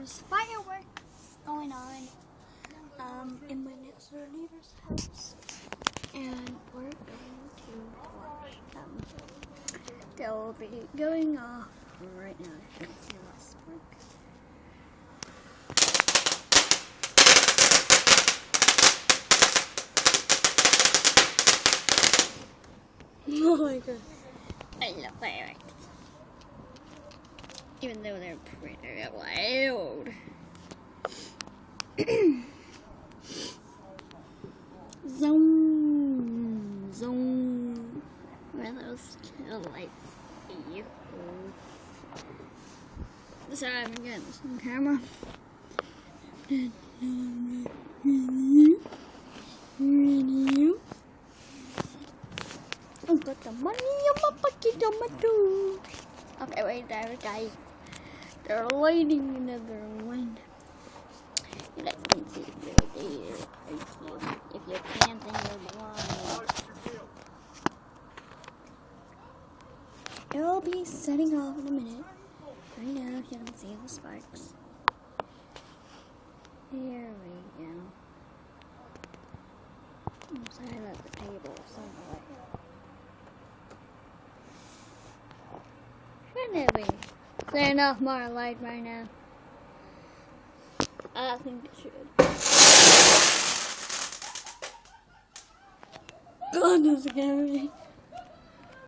there's fireworks going on in my next door neighbor's house, and we're going to watch them. They'll be going off right now. You can see that spark. Oh my god. I love fireworks. Even though they're pretty loud. Zoom. Zoom. Where those tail lights be? Sorry, I'm getting this on camera. I've got the money in my pocket on my toe. Okay, wait there, guys. They're lighting another one. You guys can see it right there. If you can't, then you're blind. It'll be setting off in a minute. Right now, if you can see the sparks. Here we go. I'm sorry that the table is on the way. Shouldn't it be? Is there enough more light right now? I think it should. God, that's scary.